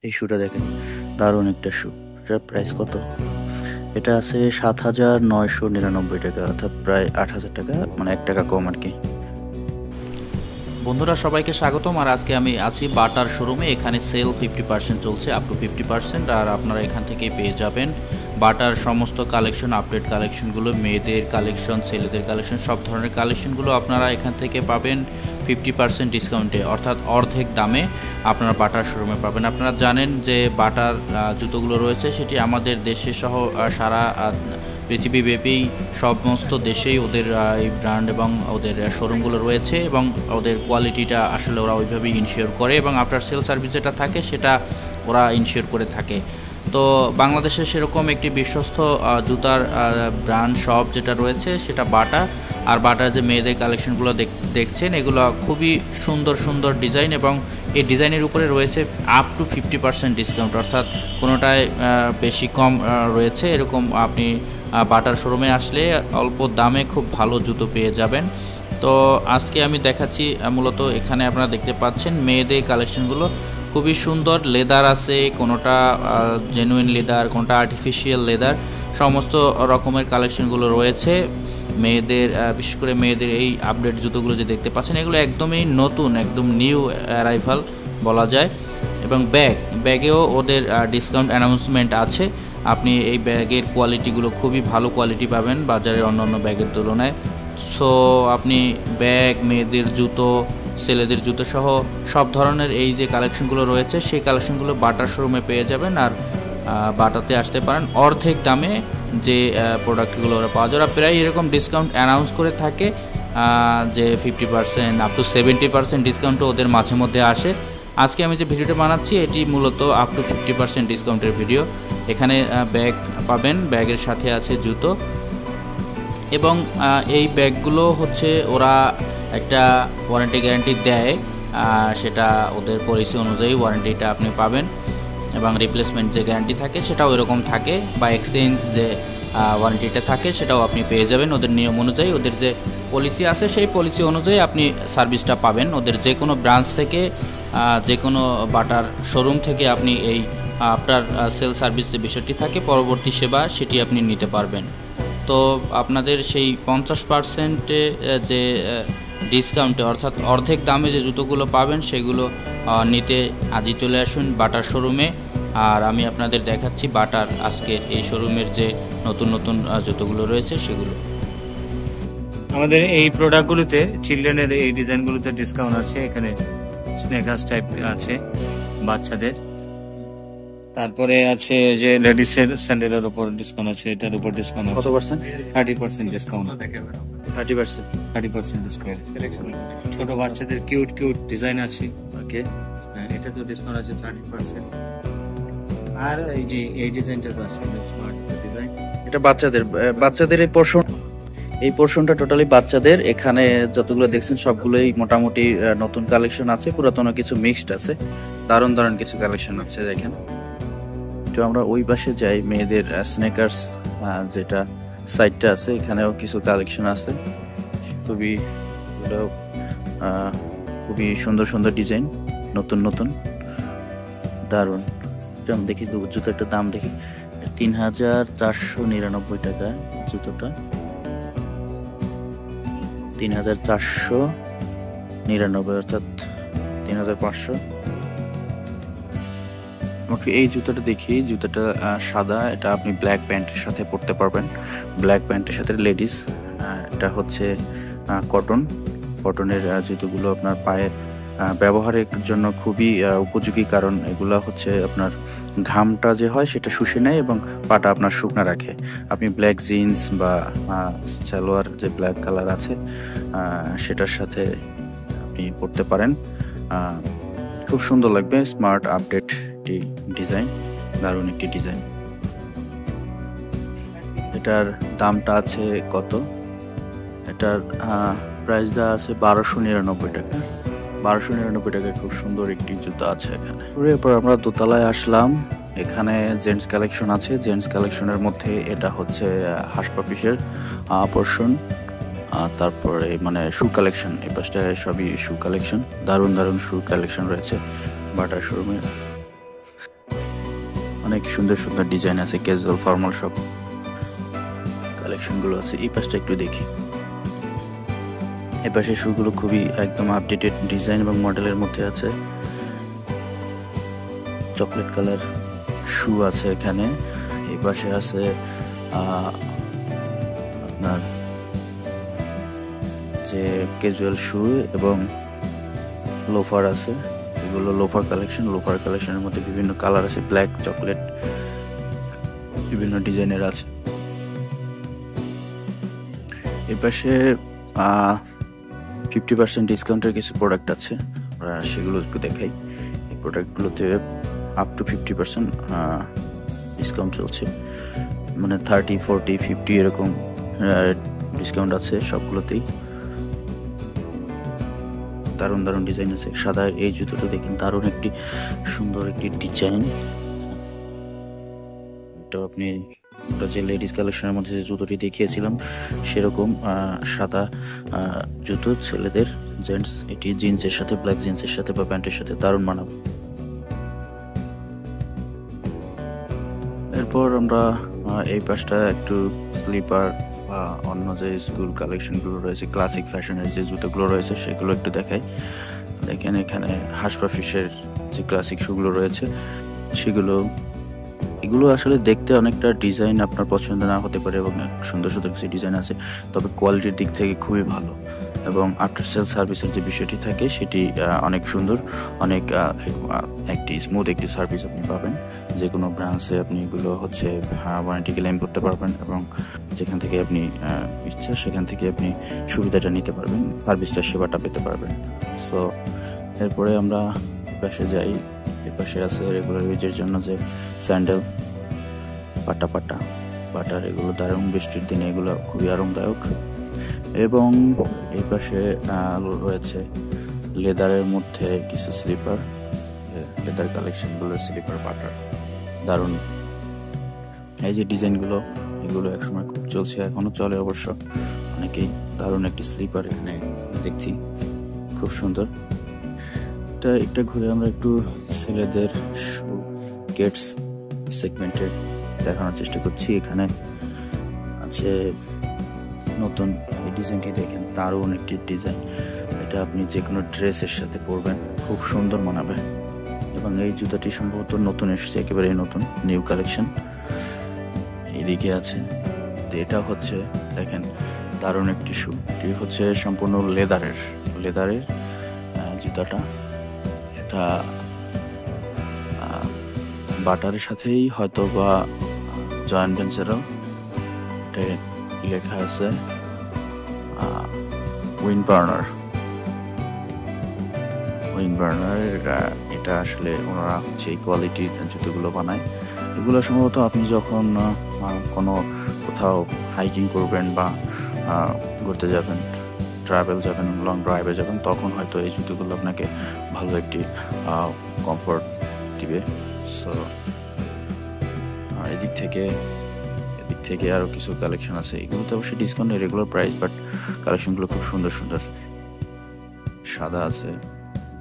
এই শুটা দেখেন, দারুণ একটা শু। এটার প্রাইস কত? এটা আছে ৭,৯৯৯ টাকা, অর্থাৎ প্রায় ৮,০০০ টাকা, মানে ১ টাকা কম আর কি। বন্ধুরা সবাইকে স্বাগতম। আর আজকে আমি আছি বাটার শোরুমে। এখানে সেল 50% চলছে, আপ টু 50%। আর আপনারা এখান থেকে পেয়ে যাবেন বাটার সমস্ত কালেকশন, আপডেট কালেকশনগুলো, মেয়েদের কালেকশন, ছেলেদের কালেকশন, সব ধরনের কালেকশনগুলো আপনারা এখান থেকে পাবেন 50% ডিসকাউন্টে, অর্থাৎ অর্ধেক দামে আপনারা বাটার শোরুমে পাবেন। আপনারা জানেন যে বাটার জুতোগুলো রয়েছে সেটি আমাদের দেশে সহ সারা পৃথিবীব্যাপী সমস্ত দেশেই ওদের এই ব্র্যান্ড এবং ওদের শোরুমগুলো রয়েছে, এবং ওদের কোয়ালিটিটা আসলে ওরা ওইভাবেই ইনশিওর করে, এবং আফটার সেল সার্ভিস যেটা থাকে সেটা ওরা ইনশিওর করে থাকে। তো বাংলাদেশে সেরকম একটি বিশ্বস্ত জুতার ব্র্যান্ড শপ যেটা রয়েছে সেটা বাটা। আর বাটার যে মেয়েদের কালেকশনগুলো দেখছেন এগুলো খুবই সুন্দর সুন্দর ডিজাইন, এবং এই ডিজাইনের উপরে রয়েছে আপ টু 50% ডিসকাউন্ট, অর্থাৎ কোনোটায় বেশি কম রয়েছে। এরকম আপনি বাটার শোরুমে আসলে অল্প দামে খুব ভালো জুতো পেয়ে যাবেন। তো আজকে আমি দেখাচ্ছি মূলত এখানে আপনারা দেখতে পাচ্ছেন মেয়েদের কালেকশনগুলো খুবই সুন্দর। লেদার আছে, কোনোটা জেনুইন লেদার, কোনোটা আর্টিফিশিয়াল লেদার, সমস্ত রকমের কালেকশনগুলো রয়েছে মেয়েদের। বিশেষ করে মেয়েদের এই আপডেট জুতোগুলো যে দেখতে পাচ্ছেন এগুলো একদমই নতুন, একদম নিউ অ্যারাইভাল বলা যায়। এবং ব্যাগেও ওদের ডিসকাউন্ট অ্যানাউন্সমেন্ট আছে। আপনি এই ব্যাগের কোয়ালিটিগুলো খুবই ভালো কোয়ালিটি পাবেন বাজারের অন্যান্য ব্যাগের তুলনায়। সো আপনি ব্যাগ, মেয়েদের জুতো, ছেলেদের জুতো সহ সব ধরনের এই যে কালেকশনগুলো রয়েছে সেই কালেকশনগুলো বাটার শোরুমে পেয়ে যাবেন। আর বাটাতে আসতে পারেন অর্ধেক দামে যে প্রোডাক্টগুলো ওরা পাওয়া যায়। ওরা প্রায় এরকম ডিসকাউন্ট অ্যানাউন্স করে থাকে যে 50% আপ টু 70% ডিসকাউন্টও ওদের মাঝে মধ্যে আসে। আজকে আমি যে ভিডিওটা বানাচ্ছি এটি মূলত আপ টু 50% ডিসকাউন্টের ভিডিও। এখানে ব্যাগ পাবেন, ব্যাগের সাথে আছে জুতো, এবং এই ব্যাগগুলো হচ্ছে ওরা একটা ওয়ারেন্টি গ্যারান্টি দেয়, সেটা ওদের পলিসি অনুযায়ী ওয়ারেন্টিটা আপনি পাবেন, এবং রিপ্লেসমেন্ট যে গ্যারান্টি থাকে সেটাও এরকম থাকে, বা এক্সচেঞ্জ যে ওয়ারেন্টিটা থাকে সেটাও আপনি পেয়ে যাবেন ওদের নিয়ম অনুযায়ী। ওদের যে পলিসি আছে সেই পলিসি অনুযায়ী আপনি সার্ভিসটা পাবেন। ওদের যে কোনো ব্রাঞ্চ থেকে, যে কোনো বাটার শোরুম থেকে আপনি এই আপনার সেল সার্ভিস যে বিষয়টি থাকে, পরবর্তী সেবা সেটি আপনি নিতে পারবেন। তো আপনাদের সেই 50%-এ যে ডিসকাউন্টে, অর্থাৎ অর্ধেক দামে যে জুতোগুলো পাবেন সেগুলো নিতে আজই চলে আসুন বাটার শোরুমে। আর আমি আপনাদের দেখাচ্ছি বাটার আজকের এই শোরুমের যে নতুন নতুন জুতোগুলো রয়েছে সেগুলো। আমাদের এই প্রোডাক্টগুলোতে চিলড্রেনের এই ডিজাইনগুলোতে ডিসকাউন্ট আছে। এখানে স্নেকার্স টাইপ আছে বাচ্চাদের, তারপরে আছে যে লেডিস এর স্যান্ডেলের উপর ডিসকাউন্ট আছে, এটার উপর ডিসকাউন্ট কত পার্সেন্ট? 30% ডিসকাউন্ট। 30%? 30% ডিসকাউন্ট। ছোট বাচ্চাদের কিউট কিউট ডিজাইন আছে। ওকে। এটা তো ডিসকাউন্ট আছে 30%। আর এই যে এই ডিজাইনটা আছে স্মার্ট ডিজাইন, এটা বাচ্চাদের, বাচ্চাদের এই পোর্শনটা টোটালি বাচ্চাদের। এখানে যতগুলো দেখছেন সবগুলোই মোটামুটি নতুন কালেকশন আছে, পুরাতন কিছু মিক্সড আছে, দারুণ দারুণ কিছু কালেকশন আছে। দেখেন, তো আমরা ওই পাশে যাই, মেয়েদের স্নেকার্স যেটা সাইডটা আছে, এখানেও কিছু কালেকশন আছে। খুবই খুবই সুন্দর সুন্দর ডিজাইন, নতুন নতুন, দারুণ। দেখি জুতো একটা দাম দেখি, ৩,৪৯৯ টাকা জুতোটা, ৩,৪৯৯, অর্থাৎ ৩,৫০০। আমাকে এই জুতোটা দেখি, জুতোটা সাদা, এটা আপনি ব্ল্যাক প্যান্টের সাথে পরতে পারবেন, ব্ল্যাক প্যান্টের সাথে লেডিস। এটা হচ্ছে কটনের জুতোগুলো আপনার পায়ের ব্যবহারের জন্য খুবই উপযোগী, কারণ এগুলো হচ্ছে আপনার ঘামটা যে হয় সেটা শুষে নেয় এবং পাটা আপনার শুকনা রাখে। আপনি ব্ল্যাক জিন্স বা সালোয়ার যে ব্ল্যাক কালার আছে সেটার সাথে আপনি পরতে পারেন, খুব সুন্দর লাগবে। স্মার্ট আপডেট ডিজাইন, দারুণ একটি ডিজাইন। এটার দামটা আছে কত? এটার প্রাইস দেওয়া আছে ১২৯৯ টাকা। ১২৯৯ টাকায় খুব সুন্দর একটি জুতা আছে এখানে। এরপর আমরা দোতলায় আসলাম, এখানে জেন্টস কালেকশন আছে। জেন্টস কালেকশনের মধ্যে এটা হচ্ছে হাসপাপিসের পোর্শন, তারপরে মানে শু কালেকশন, এই পাশটায় সবই শু কালেকশন, দারুণ দারুণ শু কালেকশন রয়েছে বাটার শোরুমে। অনেক সুন্দর সুন্দর ডিজাইন আছে, ক্যাজুয়াল ফর্মাল সব কালেকশনগুলো আছে। এই পাশটা একটু দেখি। এই পাশে শুগুলো খুবই একদম আপডেটেড ডিজাইন এবং মডেলের মধ্যে আছে। চকলেট কালার শু আছে এখানে। এই পাশে আছে আপনার যে ক্যাজুয়াল শু এবং লোফার আছে, এগুলো লোফার কালেকশন। লোফার কালেকশনের মধ্যে বিভিন্ন কালার আছে, ব্ল্যাক, চকলেট, বিভিন্ন ডিজাইনের আছে। এই পাশে 50% ডিসকাউন্টের কিছু প্রোডাক্ট আছে, আমরা সেগুলো একটু দেখাই। এই প্রোডাক্টগুলোতে আপ টু 50% ডিসকাউন্ট চলছে, মানে 30, 40, 50 এরকম ডিসকাউন্ট আছে সবগুলোতেই। দারুণ দারুণ ডিজাইন আছে। সাদা এই জুতোটা দেখেন, দারুণ একটি সুন্দর একটি ডিজাইন। এটা আপনি যে লেডিস কালেকশনের মধ্যে যে জুতোটি দেখিয়েছিলাম সেরকম সাদা জুতো ছেলেদের, জেন্টস। এটি জিন্সের সাথে, ব্ল্যাক জিন্সের সাথে বা প্যান্টের সাথে দারুণ মানাবে। এরপর আমরা এই পাশটা একটু স্লিপার বা অন্য যে স্কুল কালেকশনগুলো রয়েছে, ক্লাসিক ফ্যাশনের যে জুতোগুলো রয়েছে সেগুলো একটু দেখাই। দেখেন এখানে হাসপা ফিশের যে ক্লাসিক শুগুলো রয়েছে এগুলো আসলে দেখতে অনেকটা ডিজাইন আপনার পছন্দ না হতে পারে এবং সুন্দর সুন্দর কিছু ডিজাইন আছে, তবে কোয়ালিটির দিক থেকে খুবই ভালো এবং আফটার সেল সার্ভিসের যে বিষয়টি থাকে সেটি অনেক সুন্দর, অনেক একটি স্মুথ একটি সার্ভিস আপনি পাবেন। যে কোনো ব্রাঞ্চে আপনি এগুলো হচ্ছে ওয়ারেন্টি ক্লেম করতে পারবেন এবং যেখান থেকে আপনি ইচ্ছা সেখান থেকে আপনি সুবিধাটা নিতে পারবেন, সার্ভিসটা, সেবাটা পেতে পারবেন। সো এরপরে আমরা পাশে যাই। এপাশে আছে রেগুলার ইউজের জন্য যে স্যান্ডেল, বাটার, এগুলো দারুণ, বৃষ্টির দিনে এগুলো খুবই আরামদায়ক। এবং এই পাশে রয়েছে লেদারের মধ্যে কিছু স্লিপার, লেদার কালেকশনগুলো, স্লিপার, বাটার, দারুণ। এই যে ডিজাইনগুলো, এগুলো একসময় খুব চলছে, এখনো চলে অবশ্য অনেকেই। দারুণ একটি স্লিপার এখানে দেখছি, খুব সুন্দর। এটা ঘুরে আমরা একটু ছেলেদের শু কিডস সেগমেন্টের দেখানোর চেষ্টা করছি। এখানে আছে নতুন এই ডিজাইনটি, দেখেন দারুণ একটি ডিজাইন। এটা আপনি যে কোনো ড্রেসের সাথে পরবেন, খুব সুন্দর মানাবে। এবং এই জুতাটি সম্ভবত নতুন এসেছে, একেবারে নতুন, নিউ কালেকশন। এদিকে আছে, তো এটা হচ্ছে দেখেন দারুণ একটি শু। এটি হচ্ছে সম্পূর্ণ লেদারের জুতাটা। এটা বাটারের সাথেই হয়তো বা জয়েন্ট ভেঞ্চারও। এটা লেখা আছে উইন্ডবার্নার। এটা আসলে ওনারা যে কোয়ালিটির জুতোগুলো বানায়, এগুলো সম্ভবত আপনি যখন কোনো কোথাও হাইকিং করবেন বা ঘুরতে যাবেন, ট্রাভেল যাবেন, লং ড্রাইভে যাবেন, তখন হয়তো এই জুতোগুলো আপনাকে ভালো একটি কমফোর্ট দিবে। সো এদিক থেকে আরও কিছু কালেকশন আছে। এগুলোতে অবশ্যই ডিসকাউন্ট, রেগুলার প্রাইস, বাট কালেকশনগুলো খুব সুন্দর সুন্দর। সাদা আছে,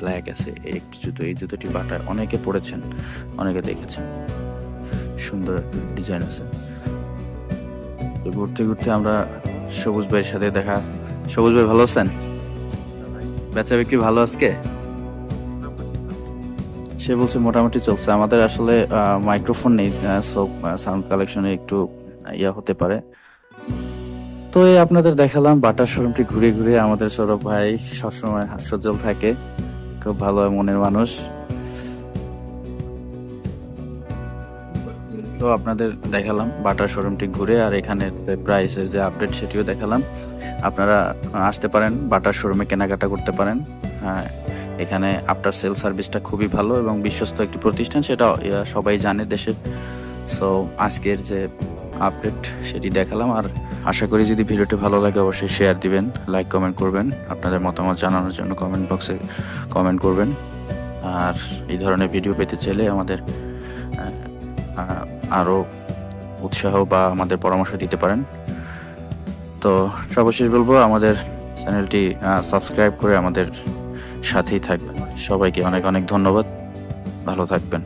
ব্ল্যাক আছে। এই একটি জুতো, এই জুতোটি বাটায় অনেকে পড়েছেন, অনেকে দেখেছেন, সুন্দর ডিজাইন আছে। তো ঘুরতে ঘুরতে আমরা সবুজ ভাইয়ের সাথে দেখা। সবুজ ভাই ভালো আছেন? বেচা বিক্রি ভালো আজকে? সে বলছে মোটামুটি চলছে। আমাদের আসলে মাইক্রোফোন নেই, সাউন্ড কালেকশনে একটু হতে পারে। তো এই আপনাদের দেখালাম বাটার শোরুমটি ঘুরে ঘুরে। আমাদের সৌরভ ভাই সবসময় হাস্যোজ্জ্বল থাকে, খুব ভালো মনের মানুষ। তো আপনাদের দেখালাম বাটার শোরুমটি ঘুরে, আর এখানে প্রাইসের যে আপডেট সেটিও দেখালাম। আপনারা আসতে পারেন, বাটার শোরুমে কেনাকাটা করতে পারেন। এখানে আফটার সেল সার্ভিসটা খুবই ভালো এবং বিশ্বস্ত একটি প্রতিষ্ঠান, সেটা সবাই জানে দেশের। সো আজকের যে আপডেট সেটি দেখালাম, আর আশা করি যদি ভিডিওটি ভালো লাগে অবশ্যই শেয়ার দিবেন, লাইক, কমেন্ট করবেন। আপনাদের মতামত জানানোর জন্য কমেন্ট বক্সে কমেন্ট করবেন। আর এই ধরনের ভিডিও পেতে চাইলে আমাদের আরও উৎসাহ বা আমাদের পরামর্শ দিতে পারেন। তো সর্বশেষ বলবো, আমাদের চ্যানেলটি সাবস্ক্রাইব করে আমাদের সাথেই থাকবেন। সবাইকে অনেক অনেক ধন্যবাদ, ভালো থাকবেন।